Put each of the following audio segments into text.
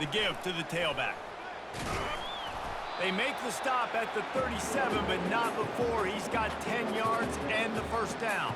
The give to the tailback. They make the stop at the 37, but not before he's got 10 yards and the first down.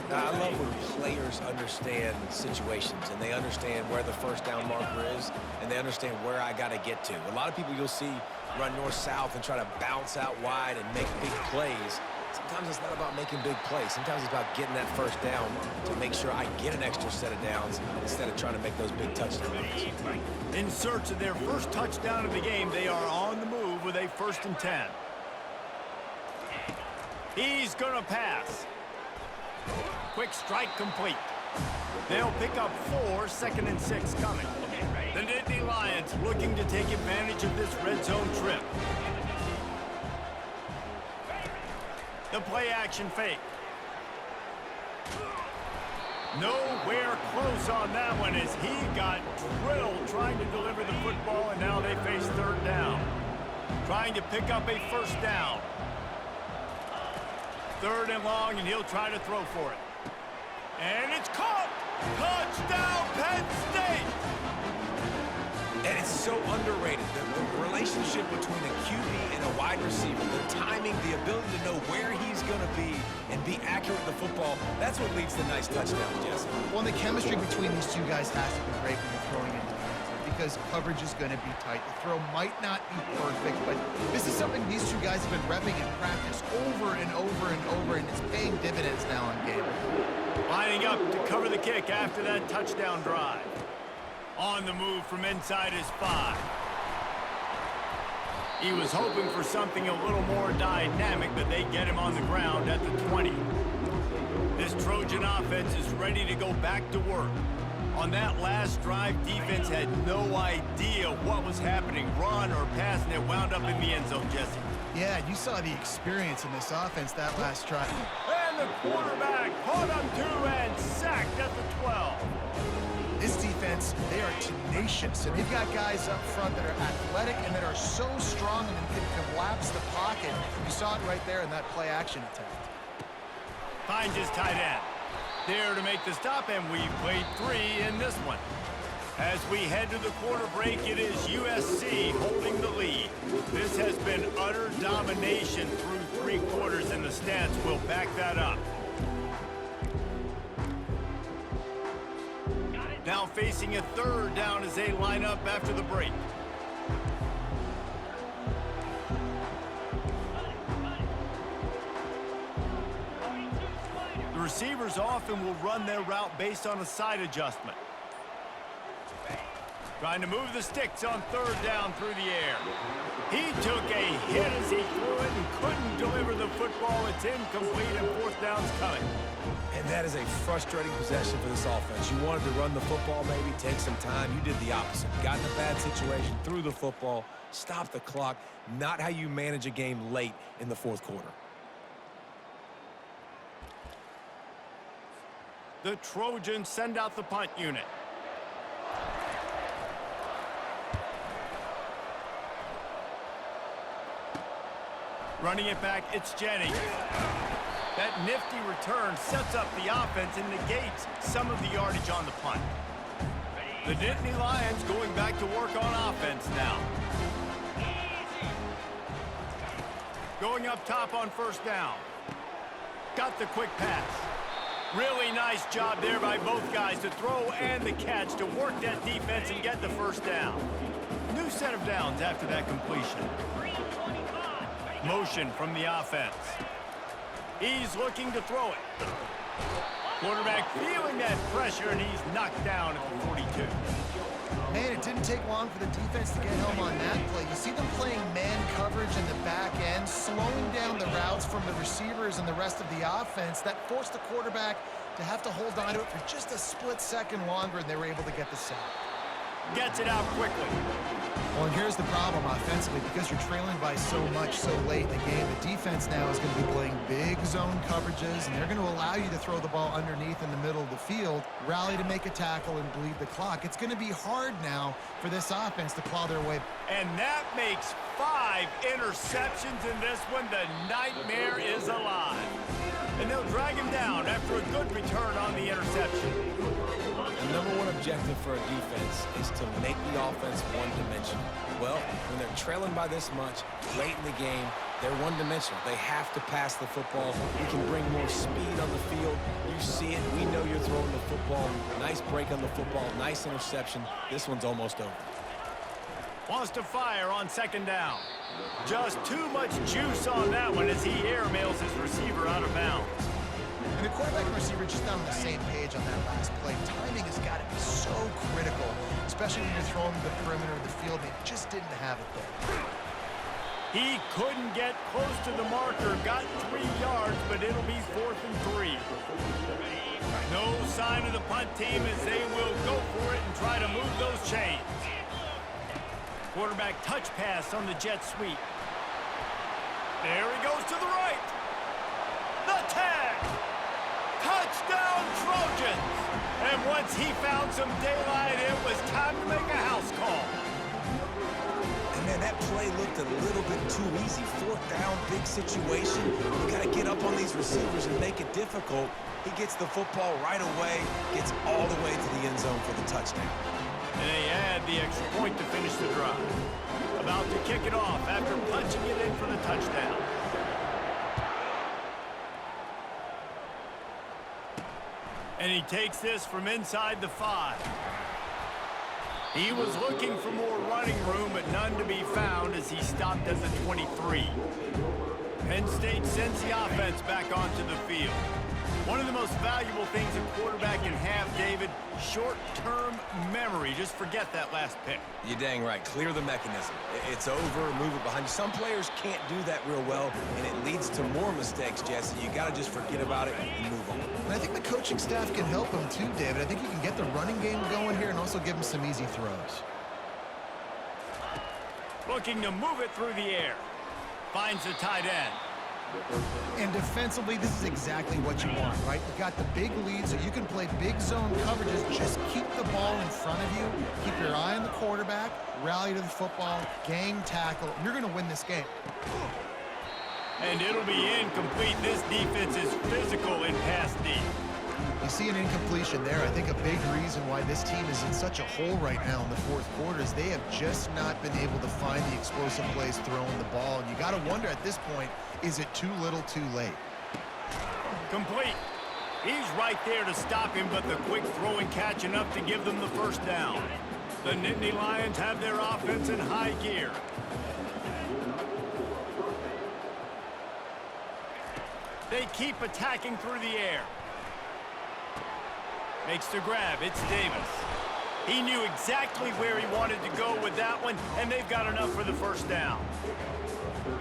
Now, I love when players understand situations and they understand where the first down marker is and they understand where I got to get to. A lot of people you'll see run north-south and try to bounce out wide and make big plays. Sometimes it's not about making big plays. Sometimes it's about getting that first down to make sure I get an extra set of downs instead of trying to make those big touchdowns. In search of their first touchdown of the game, they are on the move with a 1st and 10. He's going to pass. Quick strike complete. They'll pick up 4, 2nd and 6 coming. The Nittany Lions looking to take advantage of this red zone trip. The play action fake. Nowhere close on that one as he got drilled trying to deliver the football, and now they face 3rd down. Trying to pick up a 1st down. 3rd and long, and he'll try to throw for it. And it's caught! Touchdown, Penn State! And it's so underrated. The relationship between a QB and a wide receiver, the timing, the ability to know where he's going to be and be accurate with the football, that's what leads to nice touchdowns, Jesse. Well, and the chemistry between these two guys has to be great when you're throwing into the end because coverage is going to be tight. The throw might not be perfect, but this is something these two guys have been repping in practice over and over and over, and it's paying dividends now on game. Lining up to cover the kick after that touchdown drive. On the move from inside his 5. He was hoping for something a little more dynamic, but they get him on the ground at the 20. This Trojan offense is ready to go back to work. On that last drive, defense had no idea what was happening, run or pass, and it wound up in the end zone, Jesse. Yeah, you saw the experience in this offense that last drive. And the quarterback caught him 2 and sacked at the 12. This defense, they are tenacious, and they've got guys up front that are athletic and that are so strong and can collapse the pocket. You saw it right there in that play-action attempt. Finds his tight end. There to make the stop, and we've played 3 in this one. As we head to the quarter break, it is USC holding the lead. This has been utter domination through 3 quarters, and the stats will back that up. Now facing a 3rd down as they line up after the break. The receivers often will run their route based on a side adjustment. Trying to move the sticks on 3rd down through the air. He took a hit as he threw it and couldn't deliver the football. It's incomplete and 4th down's coming. And that is a frustrating possession for this offense. You wanted to run the football, maybe take some time. You did the opposite. Got in a bad situation, threw the football, stopped the clock. Not how you manage a game late in the 4th quarter. The Trojans send out the punt unit. Running it back, it's Jennings. That nifty return sets up the offense and negates some of the yardage on the punt. The Nittany Lions going back to work on offense now. Going up top on 1st down. Got the quick pass. Really nice job there by both guys to throw and the catch to work that defense and get the 1st down. New set of downs after that completion. Motion from the offense. He's looking to throw it. Quarterback feeling that pressure, and he's knocked down at the 42. Man, it didn't take long for the defense to get home on that play. You see them playing man coverage in the back end, slowing down the routes from the receivers and the rest of the offense. That forced the quarterback to have to hold on to it for just a split second longer, and they were able to get the sack. Gets it out quickly. Well, and here's the problem offensively. Because you're trailing by so much so late in the game, the defense now is going to be playing big zone coverages, and they're going to allow you to throw the ball underneath in the middle of the field, rally to make a tackle, and bleed the clock. It's going to be hard now for this offense to claw their way. And that makes 5 interceptions in this one. The nightmare is alive. And they'll drag him down after a good return on the interception. The #1 objective for a defense is to make the offense one-dimensional. Well, when they're trailing by this much late in the game, they're one-dimensional. They have to pass the football. You can bring more speed on the field. You see it. We know you're throwing the football. Nice break on the football. Nice interception. This one's almost over. Wants to fire on second down. Just too much juice on that one as he airmails his receiver out of bounds. And the quarterback and receiver just not on the same page on that last play. Timing has got to be so critical, especially when you're throwing to the perimeter of the field. They just didn't have it there. He couldn't get close to the marker, got 3 yards, but it'll be 4th and 3. No sign of the punt team as they will go for it and try to move those chains. Quarterback touch pass on the jet sweep. There he goes to the right. The tag. Touchdown Trojans. And once he found some daylight, it was time to make a house call. And man, that play looked a little bit too easy. 4th down, big situation. You got to get up on these receivers and make it difficult. He gets the football right away, gets all the way to the end zone for the touchdown. And they add the extra point to finish the drive. About to kick it off after punching it in for the touchdown. And he takes this from inside the 5. He was looking for more running room, but none to be found as he stopped at the 23. Penn State sends the offense back onto the field. One of the most valuable things a quarterback can have, David, short-term memory. Just forget that last pick. You're dang right. Clear the mechanism. It's over, move it behind you. Some players can't do that real well, and it leads to more mistakes, Jesse. You got to just forget about it and move on. And I think the coaching staff can help him too, David. I think you can get the running game going here and also give him some easy throws. Looking to move it through the air. Finds the tight end. And defensively, this is exactly what you want, right? You've got the big lead, so you can play big zone coverages. Just keep the ball in front of you. Keep your eye on the quarterback. Rally to the football. Gang tackle. You're going to win this game. And it'll be incomplete. This defense is physical in pass D. You see an incompletion there. I think a big reason why this team is in such a hole right now in the 4th quarter is they have just not been able to find the explosive plays throwing the ball. And you got to wonder at this point, is it too little too late? Complete. He's right there to stop him, but the quick throw and catch enough to give them the first down. The Nittany Lions have their offense in high gear. They keep attacking through the air. Makes the grab. It's Davis. He knew exactly where he wanted to go with that one, and they've got enough for the first down.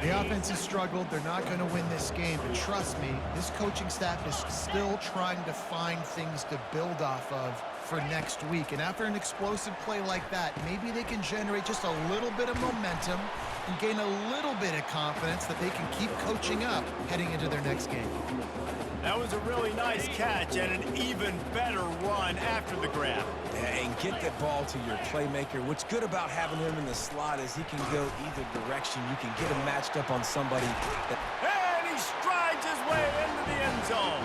The offense has struggled. They're not going to win this game, but trust me, this coaching staff is still trying to find things to build off of for next week. And after an explosive play like that, maybe they can generate just a little bit of momentum and gain a little bit of confidence that they can keep coaching up heading into their next game. That was a really nice catch and an even better run after the grab. Yeah, and get that ball to your playmaker. What's good about having him in the slot is he can go either direction. You can get him matched up on somebody. And he strides his way into the end zone.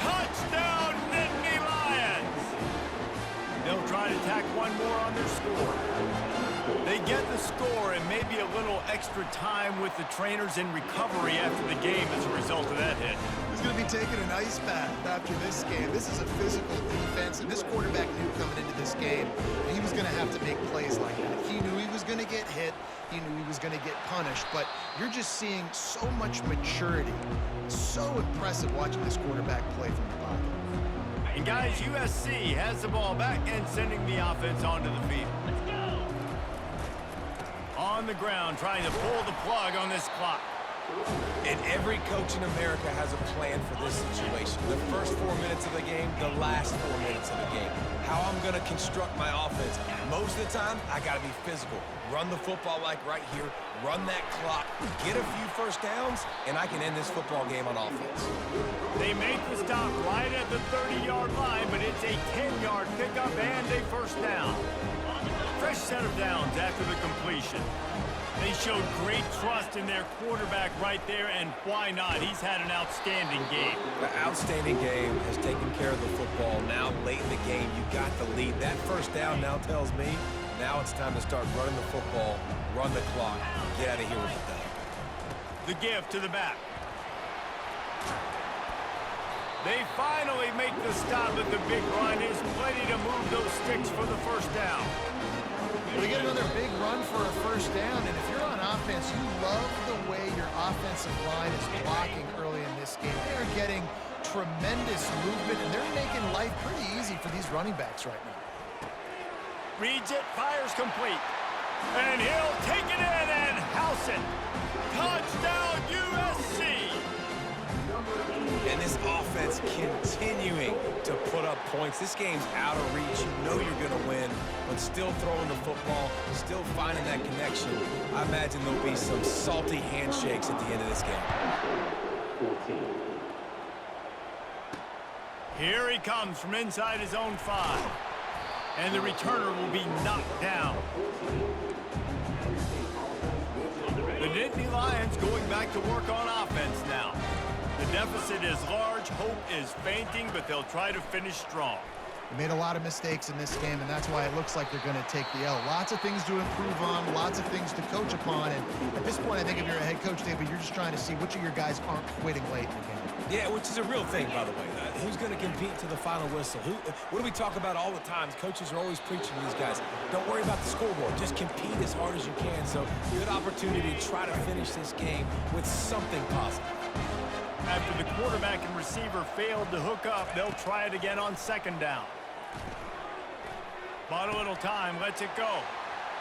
Touchdown, Nittany Lions! They'll try to tack one more on their score. They get the score and maybe a little extra time with the trainers in recovery after the game as a result of that hit. He's going to be taking an ice bath after this game. This is a physical defense, and this quarterback knew coming into this game he was going to have to make plays like that. He knew he was going to get hit. He knew he was going to get punished, but you're just seeing so much maturity. So impressive watching this quarterback play from the pocket. And guys, USC has the ball back and sending the offense onto the field. On the ground, trying to pull the plug on this clock. And every coach in America has a plan for this situation. The first 4 minutes of the game, the last 4 minutes of the game. How I'm going to construct my offense. Most of the time, I got to be physical. Run the football like right here. Run that clock. Get a few first downs, and I can end this football game on offense. They make the stop right at the 30-yard line, but it's a 10-yard pickup and a first down. Fresh set of downs after the completion. They showed great trust in their quarterback right there, and why not? He's had an outstanding game. The outstanding game has taken care of the football. Now, late in the game, you got the lead. That first down now tells me now it's time to start running the football, run the clock, get out of here with it done. The give to the back. They finally make the stop at the big run. Is plenty to move those sticks for the first down. We get another big run for a first down, and if you're on offense, you love the way your offensive line is blocking early in this game. They are getting tremendous movement, and they're making life pretty easy for these running backs right now. Reads it, fires complete. And he'll take it in and house it. Touchdown, USC! And this offense continuing to put up points. This game's out of reach. You know you're going to win, but still throwing the football, still finding that connection. I imagine there'll be some salty handshakes at the end of this game. Here he comes from inside his own 5. And the returner will be knocked down. The Nittany Lions going back to work on offense now. The deficit is large, hope is fainting, but they'll try to finish strong. They made a lot of mistakes in this game, and that's why it looks like they're going to take the L. Lots of things to improve on, lots of things to coach upon, and at this point, I think if you're a head coach, David, you're just trying to see which of your guys aren't quitting late in the game. Yeah, which is a real thing, by the way. Who's going to compete to the final whistle? What do we talk about all the time? Coaches are always preaching to these guys. Don't worry about the scoreboard. Just compete as hard as you can. So, good opportunity to try to finish this game with something positive. After the quarterback and receiver failed to hook up, they'll try it again on second down. Bought a little time, lets it go.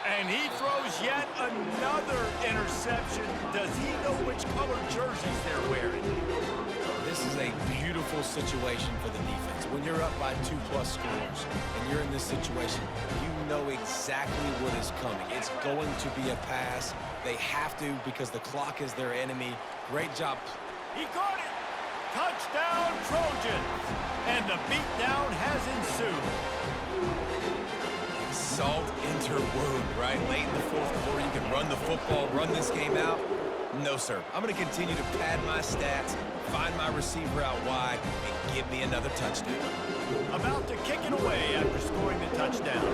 And he throws yet another interception. Does he know which color jerseys they're wearing? This is a beautiful situation for the defense. When you're up by 2+ scores and you're in this situation, you know exactly what is coming. It's going to be a pass. They have to because the clock is their enemy. Great job. He caught it! Touchdown, Trojans! And the beatdown has ensued. Salt into wound, right? Late in the fourth quarter, you can run the football, run this game out. No, sir. I'm going to continue to pad my stats, find my receiver out wide, and give me another touchdown. About to kick it away after scoring the touchdown.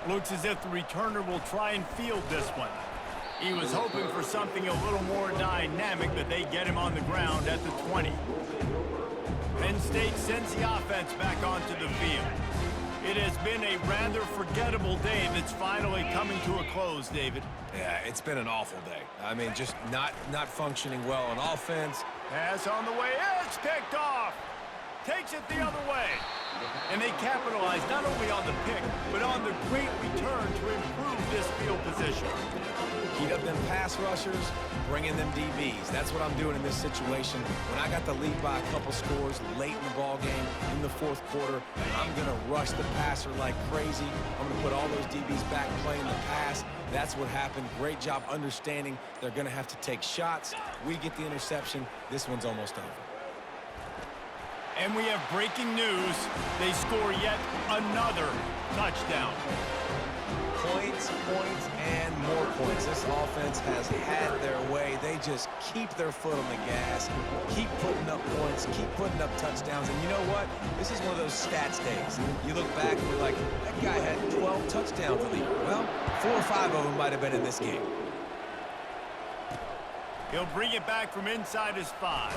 Looks as if the returner will try and field this one. He was hoping for something a little more dynamic, but they get him on the ground at the 20. Penn State sends the offense back onto the field. It has been a rather forgettable day that's finally coming to a close, David. Yeah, it's been an awful day. I mean, just not functioning well on offense. Pass on the way. It's picked off. Takes it the other way. And they capitalize not only on the pick, but on the great return to improve this field position. Heat up them pass rushers, bring in them DBs. That's what I'm doing in this situation. When I got the lead by a couple scores late in the ball game, in the fourth quarter, I'm going to rush the passer like crazy. I'm going to put all those DBs back playing the pass. That's what happened. Great job understanding they're going to have to take shots. We get the interception. This one's almost over. And we have breaking news. They score yet another touchdown. Points, and more points. This offense has had their way. They just keep their foot on the gas, keep putting up points, keep putting up touchdowns. And you know what? This is one of those stats days. You look back and you're like, that guy had 12 touchdowns in the year. Well, 4 or 5 of them might have been in this game. He'll bring it back from inside his 5.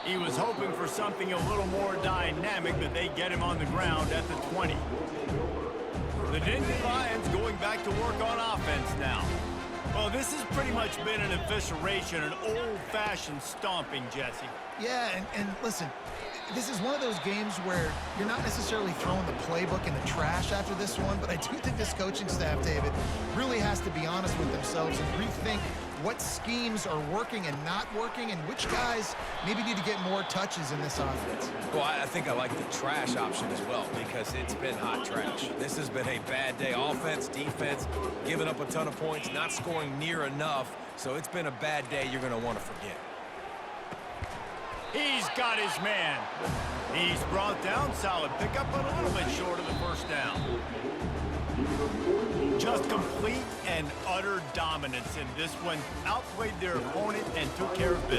He was hoping for something a little more dynamic, but they get him on the ground at the 20. The Nittany Lions going back to work on offense now. Well, this has pretty much been an evisceration, an old-fashioned stomping, Jesse. Yeah, and listen, this is one of those games where you're not necessarily throwing the playbook in the trash after this one, but I do think this coaching staff, David, really has to be honest with themselves and rethink what schemes are working and not working and which guys maybe need to get more touches in this offense. Well, I think I like the trash option as well because it's been hot trash. This has been a bad day. Offense, defense, giving up a ton of points, not scoring near enough. So it's been a bad day you're going to want to forget. He's got his man. He's brought down. Solid pickup, but a little bit short of the first down. Just complete and utter dominance in this one. Outplayed their opponent and took care of business.